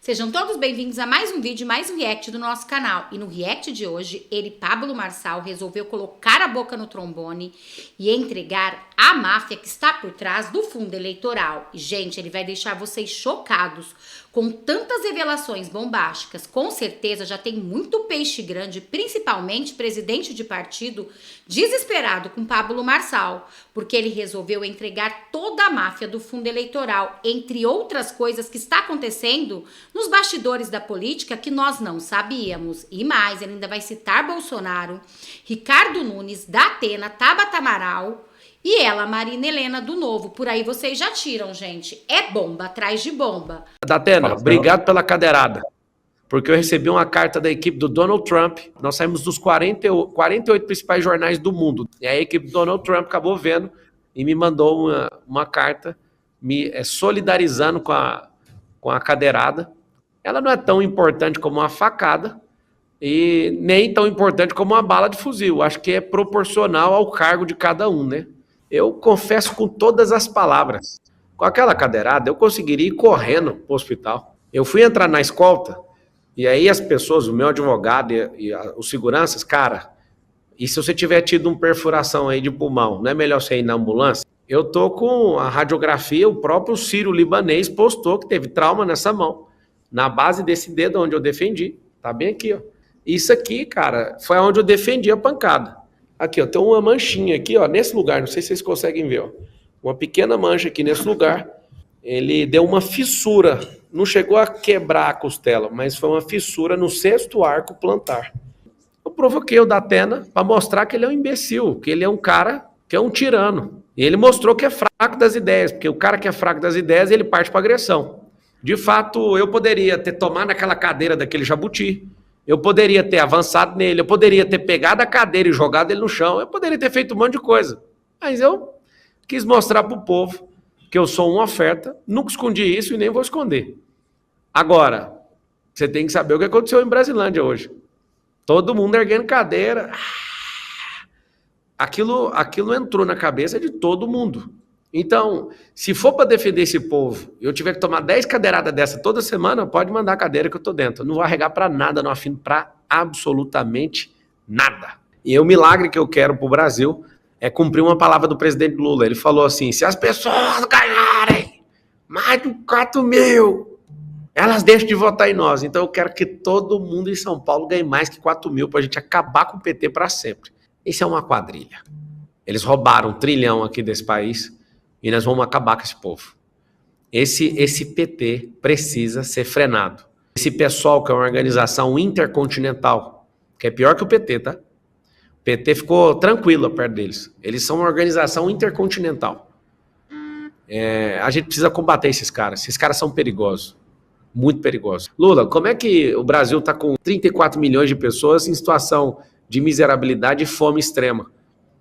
Sejam todos bem-vindos a mais um vídeo, mais um react do nosso canal. E no react de hoje, Pablo Marçal, resolveu colocar a boca no trombone e entregar a máfia que está por trás do fundo eleitoral. E, gente, ele vai deixar vocês chocados com tantas revelações bombásticas. Com certeza já tem muito peixe grande, principalmente presidente de partido, desesperado com Pablo Marçal, porque ele resolveu entregar toda a máfia do fundo eleitoral, entre outras coisas que está acontecendo nos bastidores da política que nós não sabíamos. E mais, ele ainda vai citar Bolsonaro, Ricardo Nunes, Datena, Tabata Amaral e ela, Marina Helena, do Novo. Por aí vocês já tiram, gente. É bomba atrás de bomba. Datena, obrigado pela cadeirada, porque eu recebi uma carta da equipe do Donald Trump. Nós saímos dos 48 principais jornais do mundo. E a equipe do Donald Trump acabou vendo e me mandou uma carta me solidarizando com a cadeirada. Ela não é tão importante como uma facada e nem tão importante como uma bala de fuzil. Acho que é proporcional ao cargo de cada um, né? Eu confesso com todas as palavras. Com aquela cadeirada, eu conseguiria ir correndo para o hospital. Eu fui entrar na escolta, e aí as pessoas, o meu advogado e os seguranças, cara, e se você tiver tido uma perfuração aí de pulmão, não é melhor você ir na ambulância? Eu tô com a radiografia, o próprio Ciro Libanês postou que teve trauma nessa mão, na base desse dedo onde eu defendi. Tá bem aqui, ó. Isso aqui, cara, foi onde eu defendi a pancada. Aqui, ó, tem uma manchinha aqui, ó, nesse lugar, não sei se vocês conseguem ver, ó. Uma pequena mancha aqui nesse lugar. Ele deu uma fissura, não chegou a quebrar a costela, mas foi uma fissura no 6º arco plantar. Eu provoquei o Datena para mostrar que ele é um imbecil, que ele é um cara que é um tirano. E ele mostrou que é fraco das ideias, porque o cara que é fraco das ideias, ele parte para agressão. De fato, eu poderia ter tomado aquela cadeira daquele jabuti, eu poderia ter avançado nele, eu poderia ter pegado a cadeira e jogado ele no chão, eu poderia ter feito um monte de coisa. Mas eu quis mostrar para o povo que eu sou uma oferta, nunca escondi isso e nem vou esconder. Agora, você tem que saber o que aconteceu em Brasilândia hoje. Todo mundo erguendo cadeira. Aquilo entrou na cabeça de todo mundo. Então, se for para defender esse povo e eu tiver que tomar 10 cadeiradas dessa toda semana, pode mandar a cadeira que eu tô dentro. Eu não vou arregar para nada, não afino para absolutamente nada. E o milagre que eu quero pro Brasil é cumprir uma palavra do presidente Lula. Ele falou assim, se as pessoas ganharem mais de 4 mil, elas deixam de votar em nós. Então eu quero que todo mundo em São Paulo ganhe mais que 4 mil para a gente acabar com o PT para sempre. Isso é uma quadrilha. Eles roubaram 1 trilhão aqui desse país e nós vamos acabar com esse povo. Esse PT precisa ser frenado. Esse pessoal que é uma organização intercontinental, que é pior que o PT, tá? O PT ficou tranquilo perto deles. Eles são uma organização intercontinental. A gente precisa combater esses caras. Esses caras são perigosos. Muito perigosos. Lula, como é que o Brasil está com 34 milhões de pessoas em situação de miserabilidade e fome extrema?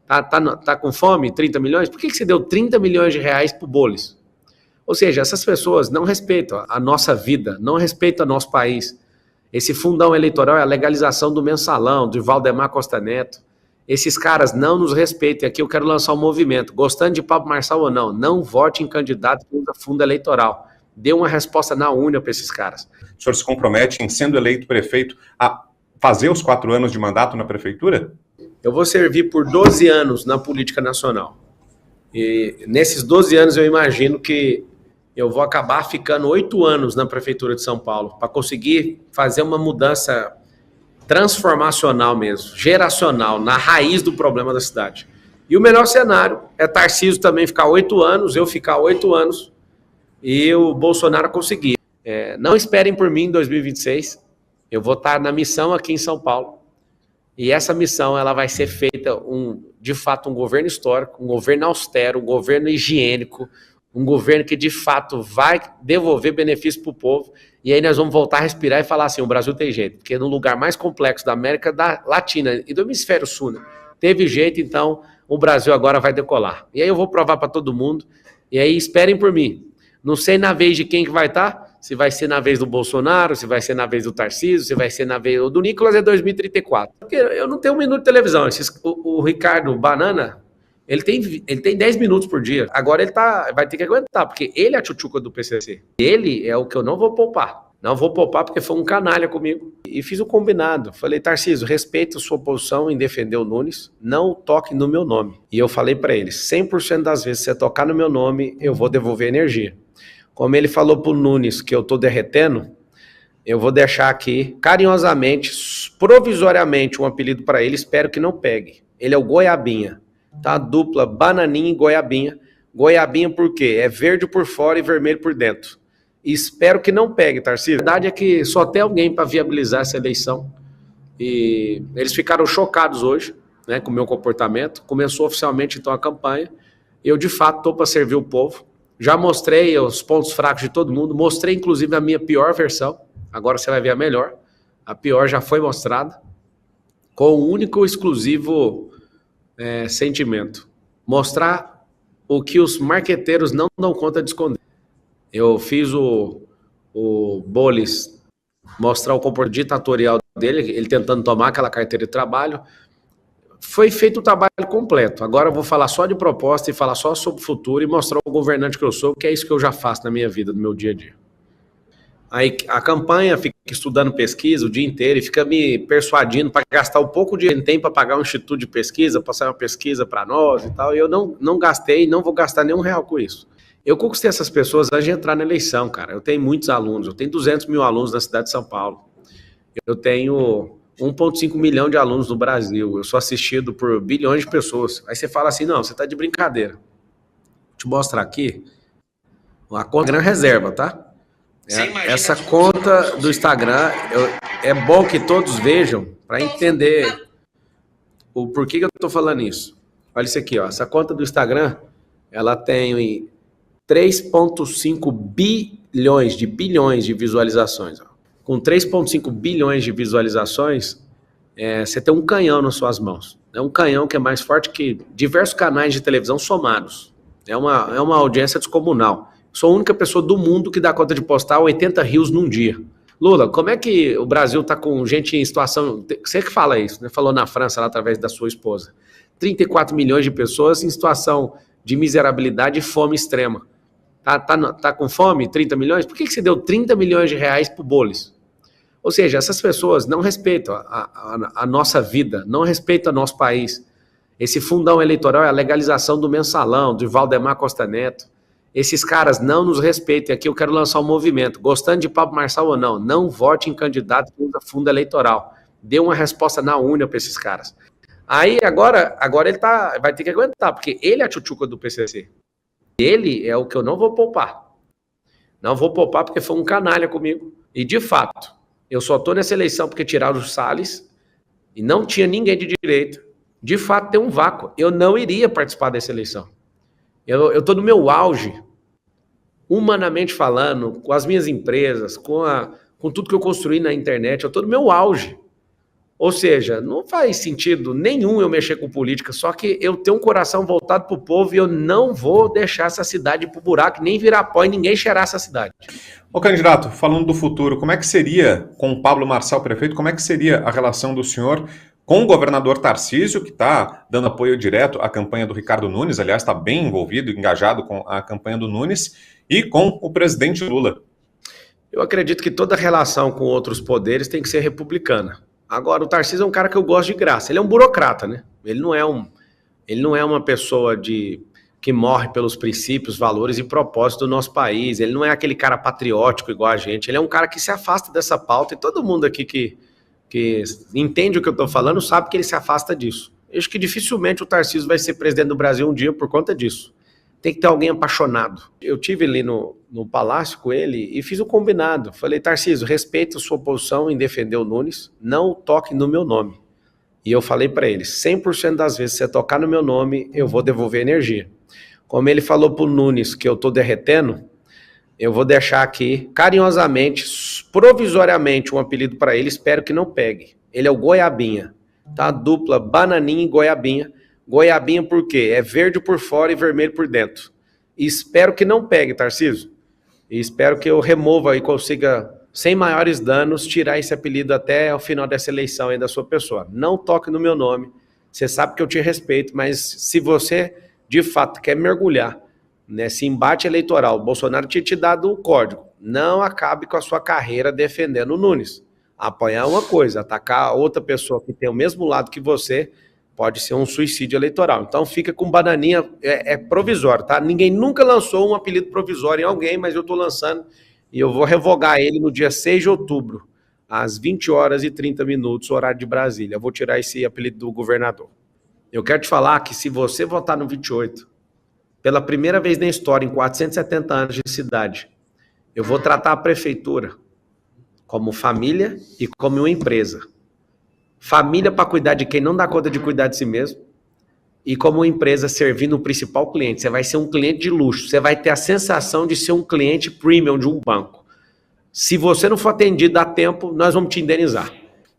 Tá com fome, 30 milhões? Por que você deu 30 milhões de reais pro Bolis? Ou seja, essas pessoas não respeitam a nossa vida, não respeitam o nosso país. Esse fundão eleitoral é a legalização do mensalão, de Valdemar Costa Neto. Esses caras não nos respeitam. E aqui eu quero lançar um movimento. Gostando de Pablo Marçal ou não vote em candidato que usa fundo eleitoral. Dê uma resposta na unha para esses caras. O senhor se compromete, em sendo eleito prefeito, a fazer os 4 anos de mandato na prefeitura? Eu vou servir por 12 anos na política nacional. E nesses 12 anos eu imagino que eu vou acabar ficando 8 anos na prefeitura de São Paulo para conseguir fazer uma mudança transformacional mesmo, geracional, na raiz do problema da cidade. E o melhor cenário é Tarcísio também ficar 8 anos, eu ficar 8 anos e o Bolsonaro conseguir. Não esperem por mim em 2026, eu vou estar na missão aqui em São Paulo. E essa missão ela vai ser feita, de fato, um governo histórico, um governo austero, um governo higiênico, um governo que, de fato, vai devolver benefício para o povo. E aí nós vamos voltar a respirar e falar assim, o Brasil tem jeito. Porque no lugar mais complexo da América Latina e do Hemisfério Sul, né, teve jeito, então o Brasil agora vai decolar. E aí eu vou provar para todo mundo. E aí esperem por mim. Não sei na vez de quem que vai estar, se vai ser na vez do Bolsonaro, se vai ser na vez do Tarcísio, se vai ser na vez do Nicolas, é 2034. Porque eu não tenho 1 minuto de televisão. O Ricardo Banana, ele tem 10 minutos por dia. Agora ele vai ter que aguentar, porque ele é a tchutchuca do PCC. Ele é o que eu não vou poupar. Não vou poupar porque foi um canalha comigo. E fiz o combinado. Falei, Tarcísio, respeita a sua posição em defender o Nunes, não toque no meu nome. E eu falei para ele, 100% das vezes que você tocar no meu nome, eu vou devolver energia. Como ele falou pro Nunes que eu tô derretendo, eu vou deixar aqui, carinhosamente, provisoriamente, um apelido para ele, espero que não pegue. Ele é o Goiabinha, tá? Dupla Bananinha e Goiabinha. Goiabinha por quê? É verde por fora e vermelho por dentro. E espero que não pegue, Tarcísio. A verdade é que só tem alguém para viabilizar essa eleição. E eles ficaram chocados hoje, né, com o meu comportamento. Começou oficialmente, então, a campanha. Eu, de fato, estou para servir o povo. Já mostrei os pontos fracos de todo mundo. Mostrei, inclusive, a minha pior versão. Agora você vai ver a melhor. A pior já foi mostrada. Com o único exclusivo sentimento. Mostrar o que os marqueteiros não dão conta de esconder. Eu fiz o Bolis mostrar o comportamento ditatorial dele, ele tentando tomar aquela carteira de trabalho. Foi feito o trabalho completo. Agora eu vou falar só de proposta e falar só sobre o futuro e mostrar o governante que eu sou, que é isso que eu já faço na minha vida, no meu dia a dia. Aí a campanha fica estudando pesquisa o dia inteiro e fica me persuadindo para gastar um pouco de tempo para pagar um instituto de pesquisa, passar uma pesquisa para nós e tal. E eu não gastei, não vou gastar nenhum real com isso. Eu conquistei essas pessoas antes de entrar na eleição, cara. Eu tenho muitos alunos, eu tenho 200 mil alunos na cidade de São Paulo. Eu tenho 1,5 milhão de alunos no Brasil. Eu sou assistido por bilhões de pessoas. Aí você fala assim, não, você tá de brincadeira. Vou te mostrar aqui. A conta Instagram reserva, tá? Essa conta do Instagram, é bom que todos vejam para entender o porquê que eu tô falando isso. Olha isso aqui, ó. Essa conta do Instagram, ela tem 3,5 bilhões de visualizações. Ó. Com 3,5 bilhões de visualizações, você tem um canhão nas suas mãos. É um canhão que é mais forte que diversos canais de televisão somados. É uma audiência descomunal. Sou a única pessoa do mundo que dá conta de postar 80 rios num dia. Lula, como é que o Brasil está com gente em situação... Você que fala isso, né? Falou na França, lá através da sua esposa. 34 milhões de pessoas em situação de miserabilidade e fome extrema. Tá com fome, 30 milhões? Por que você deu 30 milhões de reais pro Bolis? Ou seja, essas pessoas não respeitam a nossa vida, não respeitam o nosso país. Esse fundão eleitoral é a legalização do mensalão, de Valdemar Costa Neto. Esses caras não nos respeitam. Aqui eu quero lançar um movimento. Gostando de Pablo Marçal ou não vote em candidato que usa fundo eleitoral. Dê uma resposta na urna para esses caras. Aí agora ele vai ter que aguentar, porque ele é a tchutchuca do PCC. Ele é o que eu não vou poupar. Não vou poupar porque foi um canalha comigo. E de fato, eu só estou nessa eleição porque tiraram o Salles e não tinha ninguém de direita. De fato, tem um vácuo. Eu não iria participar dessa eleição. Eu estou no meu auge, humanamente falando, com as minhas empresas, com tudo que eu construí na internet, eu estou no meu auge. Ou seja, não faz sentido nenhum eu mexer com política, só que eu tenho um coração voltado para o povo e eu não vou deixar essa cidade ir pro buraco, nem virar pó e ninguém cheirar essa cidade. Ô candidato, falando do futuro, como é que seria, com o Pablo Marçal prefeito, como é que seria a relação do senhor com o governador Tarcísio, que está dando apoio direto à campanha do Ricardo Nunes, aliás, está bem envolvido, engajado com a campanha do Nunes, e com o presidente Lula? Eu acredito que toda relação com outros poderes tem que ser republicana. Agora, o Tarcísio é um cara que eu gosto de graça. Ele é um burocrata, né? Ele não é uma pessoa que morre pelos princípios, valores e propósitos do nosso país. Ele não é aquele cara patriótico igual a gente. Ele é um cara que se afasta dessa pauta e todo mundo aqui que entende o que eu estou falando sabe que ele se afasta disso. Eu acho que dificilmente o Tarcísio vai ser presidente do Brasil um dia por conta disso. Tem que ter alguém apaixonado. Eu tive ali no palácio com ele e fiz o combinado. Falei, Tarcísio, respeita a sua posição em defender o Nunes, não toque no meu nome. E eu falei para ele, 100% das vezes que você tocar no meu nome, eu vou devolver energia. Como ele falou pro Nunes que eu tô derretendo, eu vou deixar aqui, carinhosamente, provisoriamente, um apelido para ele, espero que não pegue. Ele é o Goiabinha, tá? Dupla Bananinha e Goiabinha. Goiabinha por quê? É verde por fora e vermelho por dentro. E espero que não pegue, Tarcísio. E espero que eu remova e consiga, sem maiores danos, tirar esse apelido até o final dessa eleição aí da sua pessoa. Não toque no meu nome. Você sabe que eu te respeito, mas se você, de fato, quer mergulhar nesse embate eleitoral, o Bolsonaro tinha te dado o código. não acabe com a sua carreira defendendo o Nunes. Apoiar uma coisa, atacar outra pessoa que tem o mesmo lado que você pode ser um suicídio eleitoral. Então fica com bananinha, é provisório, tá? Ninguém nunca lançou um apelido provisório em alguém, mas eu tô lançando e eu vou revogar ele no dia 6 de outubro, às 20 horas e 30 minutos, horário de Brasília. Eu vou tirar esse apelido do governador. Eu quero te falar que se você votar no 28, pela primeira vez na história, em 470 anos de cidade, eu vou tratar a prefeitura como família e como uma empresa. Família para cuidar de quem não dá conta de cuidar de si mesmo e como uma empresa servindo o principal cliente. Você vai ser um cliente de luxo, você vai ter a sensação de ser um cliente premium de um banco. Se você não for atendido a tempo, nós vamos te indenizar.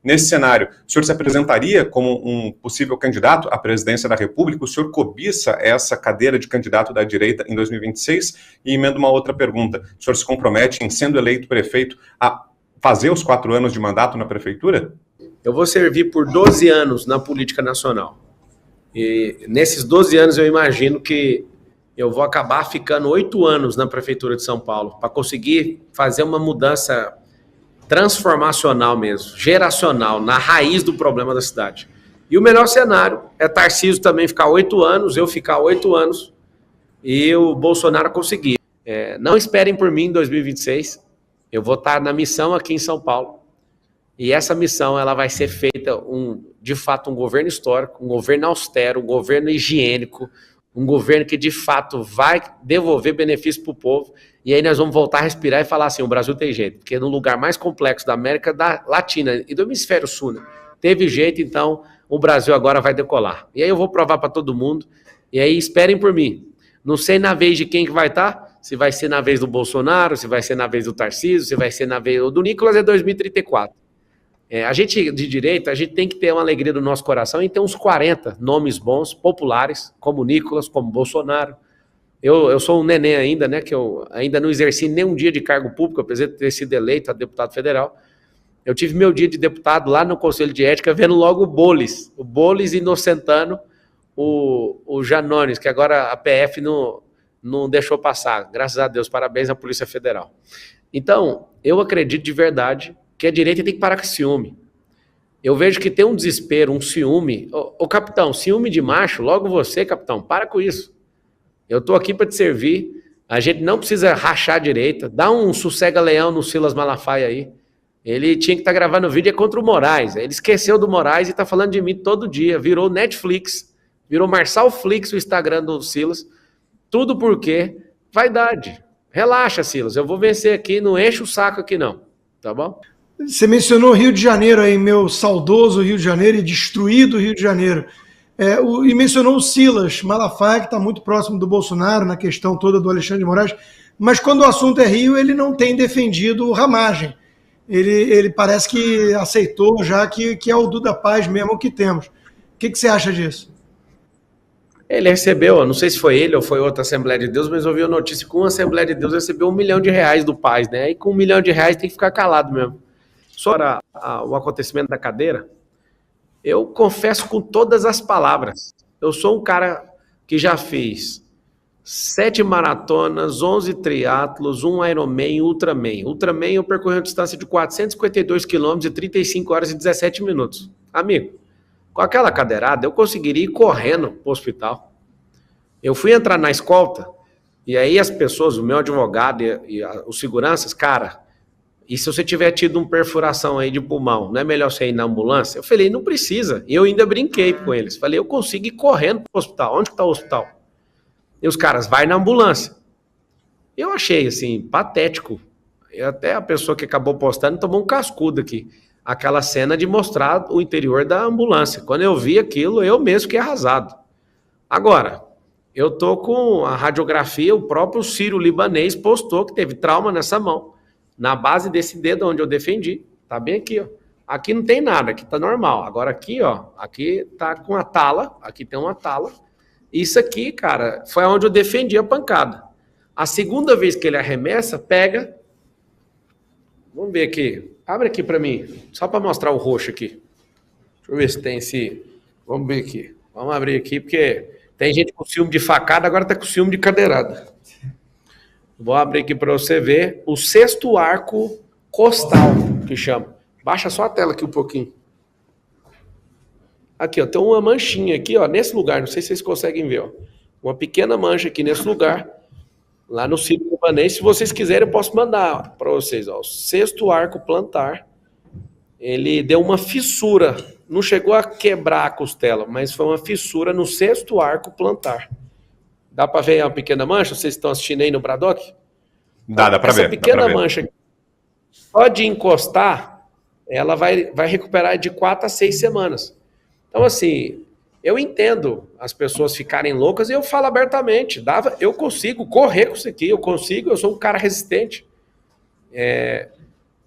Nesse cenário, o senhor se apresentaria como um possível candidato à presidência da República? O senhor cobiça essa cadeira de candidato da direita em 2026? E emendo uma outra pergunta. O senhor se compromete em, sendo eleito prefeito, a fazer os 4 anos de mandato na prefeitura? Eu vou servir por 12 anos na política nacional. E nesses 12 anos eu imagino que eu vou acabar ficando 8 anos na prefeitura de São Paulo para conseguir fazer uma mudança transformacional mesmo, geracional, na raiz do problema da cidade. E o melhor cenário é Tarcísio também ficar 8 anos, eu ficar 8 anos e o Bolsonaro conseguir. Não esperem por mim em 2026, eu vou estar na missão aqui em São Paulo e essa missão ela vai ser feita, de fato, um governo histórico, um governo austero, um governo higiênico, um governo que de fato vai devolver benefício para o povo. E aí nós vamos voltar a respirar e falar assim, o Brasil tem jeito, porque no lugar mais complexo da América Latina e do hemisfério sul, né, teve jeito, então o Brasil agora vai decolar. E aí eu vou provar para todo mundo, e aí esperem por mim. Não sei na vez de quem que vai estar, se vai ser na vez do Bolsonaro, se vai ser na vez do Tarcísio, se vai ser na vez do Nicolas, é 2034. A gente de direita, a gente tem que ter uma alegria do nosso coração e ter uns 40 nomes bons, populares, como Nicolas, como Bolsonaro. Eu sou um neném ainda, né, que eu ainda não exerci nenhum dia de cargo público, apesar de ter sido eleito a deputado federal. Eu tive meu dia de deputado lá no Conselho de Ética, vendo logo o Bolis inocentando o Janones, que agora a PF não deixou passar. Graças a Deus, parabéns à Polícia Federal. Então, eu acredito de verdade que a direita tem que parar com ciúme. Eu vejo que tem um desespero, um ciúme. Ô capitão, ciúme de macho, logo você, capitão, para com isso. Eu estou aqui para te servir, a gente não precisa rachar a direita, dá um sossega-leão no Silas Malafaia aí. Ele tinha que estar gravando vídeo contra o Moraes, ele esqueceu do Moraes e está falando de mim todo dia, virou Netflix, virou Marçal Flix o Instagram do Silas, tudo porque vaidade. Relaxa, Silas, eu vou vencer aqui, não enche o saco aqui não, tá bom? Você mencionou Rio de Janeiro aí, meu saudoso Rio de Janeiro e destruído Rio de Janeiro. E mencionou o Silas Malafaia, que está muito próximo do Bolsonaro na questão toda do Alexandre de Moraes, mas quando o assunto é Rio, ele não tem defendido ramagem. Ele parece que aceitou já que é o Duda Paz mesmo que temos. O que você acha disso? Ele recebeu, não sei se foi ele ou foi outra Assembleia de Deus, mas eu ouvi a notícia que uma Assembleia de Deus recebeu R$1 milhão do Paz, né? E com R$1 milhão tem que ficar calado mesmo. Sobre o acontecimento da cadeira, eu confesso com todas as palavras, eu sou um cara que já fez 7 maratonas, 11 triatlos, 1 Ironman, Ultraman. Ultraman eu percorri uma distância de 452 quilômetros e 35 horas e 17 minutos. Amigo, com aquela cadeirada eu conseguiria ir correndo para o hospital. Eu fui entrar na escolta e aí as pessoas, o meu advogado e os seguranças, cara... E se você tiver tido uma perfuração aí de pulmão, não é melhor você ir na ambulância? Eu falei, não precisa. E eu ainda brinquei com eles. Falei, eu consigo ir correndo para o hospital. Onde que está o hospital? E os caras, vai na ambulância. Eu achei, assim, patético. Até a pessoa que acabou postando tomou um cascudo aqui. Aquela cena de mostrar o interior da ambulância. Quando eu vi aquilo, eu mesmo fiquei arrasado. Agora, eu tô com a radiografia, o próprio sírio-libanês postou que teve trauma nessa mão. Na base desse dedo onde eu defendi, tá bem aqui, ó. Aqui não tem nada, aqui tá normal. Agora aqui, ó, aqui tá com a tala, aqui tem uma tala. Isso aqui, cara, foi onde eu defendi a pancada. A segunda vez que ele arremessa, pega. Vamos ver aqui. Abre aqui pra mim, só pra mostrar o roxo aqui. Deixa eu ver se tem esse... Vamos ver aqui. Vamos abrir aqui, porque tem gente com ciúme de facada, agora tá com ciúme de cadeirada. Vou abrir aqui para você ver o sexto arco costal, que chama. Baixa só a tela aqui um pouquinho. Aqui, ó, tem uma manchinha aqui, ó, nesse lugar, não sei se vocês conseguem ver, ó. Uma pequena mancha aqui nesse lugar, lá no círculo libanês. Se vocês quiserem, eu posso mandar para vocês, ó. O sexto arco plantar, ele deu uma fissura, não chegou a quebrar a costela, mas foi uma fissura no sexto arco plantar. Dá para ver uma pequena mancha? Vocês estão assistindo aí no Bradock? Dá para ver. Essa pequena mancha, só de encostar, ela vai recuperar de 4 a 6 semanas. Então, assim, eu entendo as pessoas ficarem loucas e eu falo abertamente. Eu consigo correr com isso aqui, eu sou um cara resistente.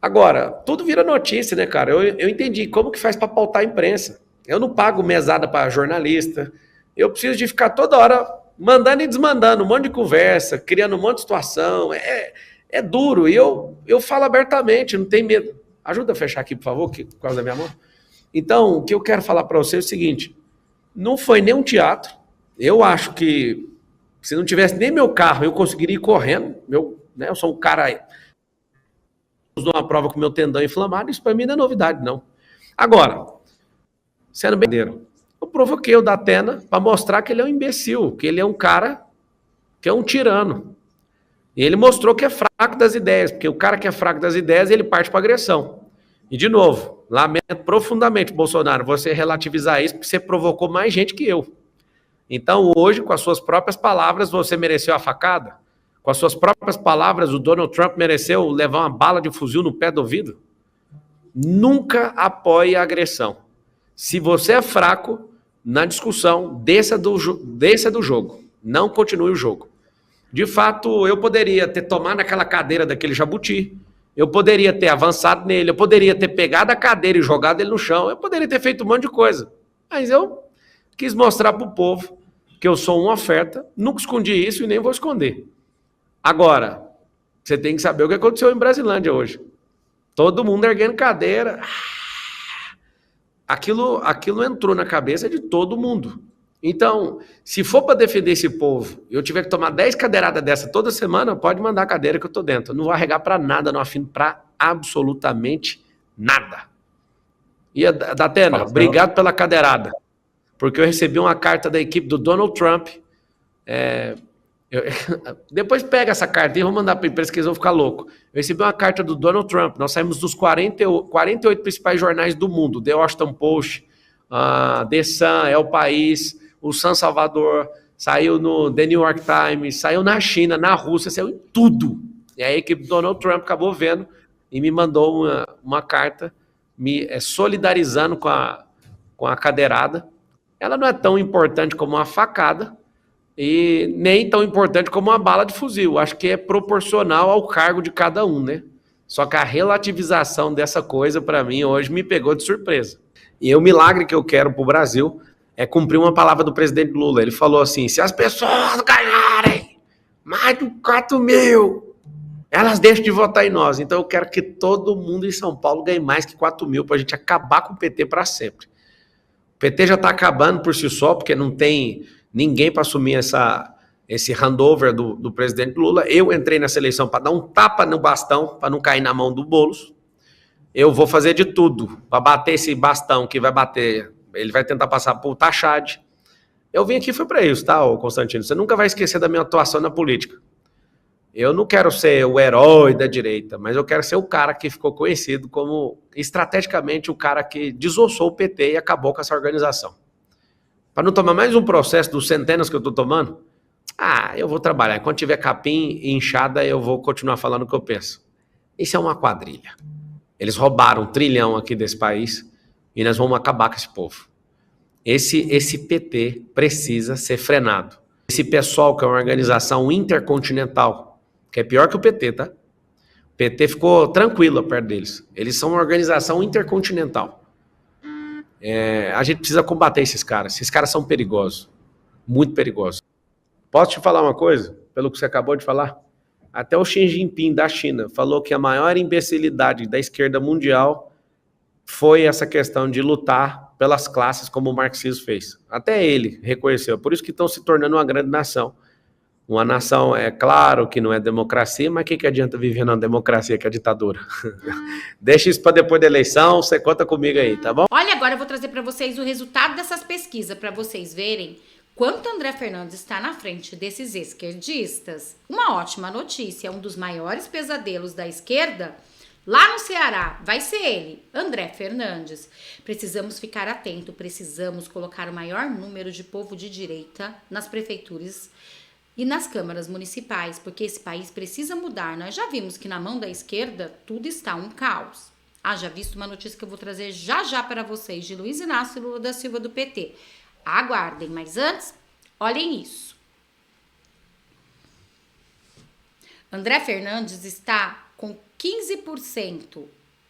Agora, tudo vira notícia, né, cara? Eu entendi como que faz para pautar a imprensa. Eu não pago mesada para jornalista. Eu preciso de ficar toda hora mandando e desmandando um monte de conversa, criando um monte de situação. É duro. E eu falo abertamente, não tem medo. Ajuda a fechar aqui, por favor, por causa da minha mão. Então, o que eu quero falar para você é o seguinte. Não foi nem um teatro. Eu acho que se não tivesse nem meu carro, eu conseguiria ir correndo. Eu sou um cara... uma prova com meu tendão inflamado, isso para mim não é novidade, não. Agora, sendo bem verdadeiro, eu provoquei o Datena para mostrar que ele é um imbecil, que ele é um cara que é um tirano. E ele mostrou que é fraco das ideias, porque o cara que é fraco das ideias, ele parte para agressão. E, de novo, lamento profundamente, Bolsonaro, você relativizar isso, porque você provocou mais gente que eu. Então, hoje, com as suas próprias palavras, você mereceu a facada? Com as suas próprias palavras, o Donald Trump mereceu levar uma bala de fuzil no pé do ouvido? Nunca apoie a agressão. Se você é fraco, na discussão, desça do jogo. Não continue o jogo. De fato, eu poderia ter tomado aquela cadeira daquele jabuti, eu poderia ter avançado nele, eu poderia ter pegado a cadeira e jogado ele no chão, eu poderia ter feito um monte de coisa. Mas eu quis mostrar para o povo que eu sou uma oferta, nunca escondi isso e nem vou esconder. Agora, você tem que saber o que aconteceu em Brasilândia hoje. Todo mundo erguendo cadeira. Aquilo entrou na cabeça de todo mundo. Então, se for para defender esse povo e eu tiver que tomar 10 cadeiradas dessa toda semana, pode mandar a cadeira que eu tô dentro. Eu não vou arregar para nada, não afino para absolutamente nada. E, Datena, obrigado pela cadeirada. Porque eu recebi uma carta da equipe do Donald Trump. Depois pega essa carta e vou mandar para a imprensa que eles vão ficar loucos. Eu recebi uma carta do Donald Trump. Nós saímos dos 48 principais jornais do mundo. The Washington Post, The Sun, El País, o San Salvador, saiu no The New York Times, saiu na China, na Rússia, saiu em tudo. E a equipe do Donald Trump acabou vendo e me mandou uma carta me solidarizando com a cadeirada. Ela não é tão importante como uma facada, e nem tão importante como uma bala de fuzil. Acho que é proporcional ao cargo de cada um, né? Só que a relativização dessa coisa, para mim, hoje me pegou de surpresa. E o milagre que eu quero para o Brasil é cumprir uma palavra do presidente Lula. Ele falou assim, se as pessoas ganharem mais de 4 mil, elas deixam de votar em nós. Então eu quero que todo mundo em São Paulo ganhe mais que 4 mil para a gente acabar com o PT para sempre. O PT já está acabando por si só, porque não tem ninguém para assumir esse handover do presidente Lula. Eu entrei nessa eleição para dar um tapa no bastão, para não cair na mão do Boulos. Eu vou fazer de tudo para bater esse bastão que vai bater. Ele vai tentar passar por Tachad. Eu vim aqui foi para isso, tá, Constantino? Você nunca vai esquecer da minha atuação na política. Eu não quero ser o herói da direita, mas eu quero ser o cara que ficou conhecido como, estrategicamente, o cara que desossou o PT e acabou com essa organização. Para não tomar mais um processo dos centenas que eu estou tomando, eu vou trabalhar. Quando tiver capim e inchada, eu vou continuar falando o que eu penso. Isso é uma quadrilha. Eles roubaram 1 trilhão aqui desse país e nós vamos acabar com esse povo. Esse PT precisa ser frenado. Esse pessoal que é uma organização intercontinental, que é pior que o PT, tá? O PT ficou tranquilo perto deles. Eles são uma organização intercontinental. A gente precisa combater esses caras. Esses caras são perigosos. Muito perigosos. Posso te falar uma coisa? Pelo que você acabou de falar? Até o Xi Jinping da China falou que a maior imbecilidade da esquerda mundial foi essa questão de lutar pelas classes como o marxismo fez. Até ele reconheceu. Por isso que estão se tornando uma grande nação. Uma nação, é claro que não é democracia, mas o que adianta viver numa democracia que é ditadura? Deixa isso para depois da eleição, você conta comigo aí, tá bom? Olha, agora eu vou trazer para vocês o resultado dessas pesquisas, para vocês verem quanto André Fernandes está na frente desses esquerdistas. Uma ótima notícia, um dos maiores pesadelos da esquerda, lá no Ceará, vai ser ele, André Fernandes. Precisamos ficar atento, precisamos colocar o maior número de povo de direita nas prefeituras e nas câmaras municipais, porque esse país precisa mudar. Nós já vimos que na mão da esquerda tudo está um caos. Já visto uma notícia que eu vou trazer já para vocês, de Luiz Inácio Lula da Silva do PT. Aguardem, mas antes, olhem isso. André Fernandes está com 15%,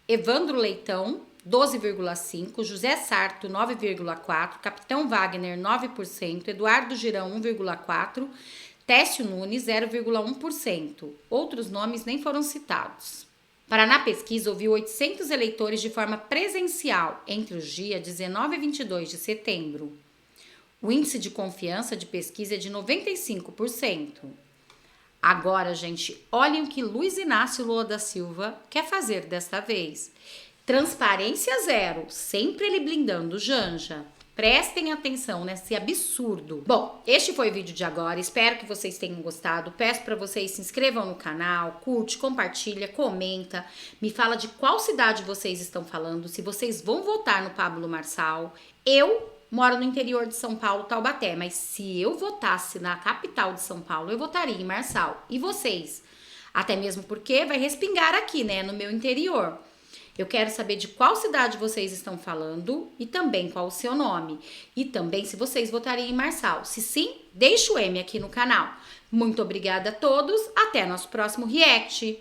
Evandro Leitão, 12,5%, José Sarto, 9,4%, Capitão Wagner, 9%, Eduardo Girão, 1,4%, Técio Nunes, 0,1%. Outros nomes nem foram citados. Paraná Pesquisa ouviu 800 eleitores de forma presencial entre os dias 19 e 22 de setembro. O índice de confiança de pesquisa é de 95%. Agora, gente, olhem o que Luiz Inácio Lula da Silva quer fazer desta vez. Transparência zero, sempre ele blindando Janja. Prestem atenção nesse absurdo. Bom, este foi o vídeo de agora. Espero que vocês tenham gostado. Peço para vocês se inscrevam no canal, curte, compartilha, comenta. Me fala de qual cidade vocês estão falando, se vocês vão votar no Pablo Marçal. Eu moro no interior de São Paulo, Taubaté, mas se eu votasse na capital de São Paulo, eu votaria em Marçal. E vocês? Até mesmo porque vai respingar aqui, né, no meu interior. Eu quero saber de qual cidade vocês estão falando e também qual o seu nome. E também se vocês votariam em Marçal. Se sim, deixa o M aqui no canal. Muito obrigada a todos. Até nosso próximo react.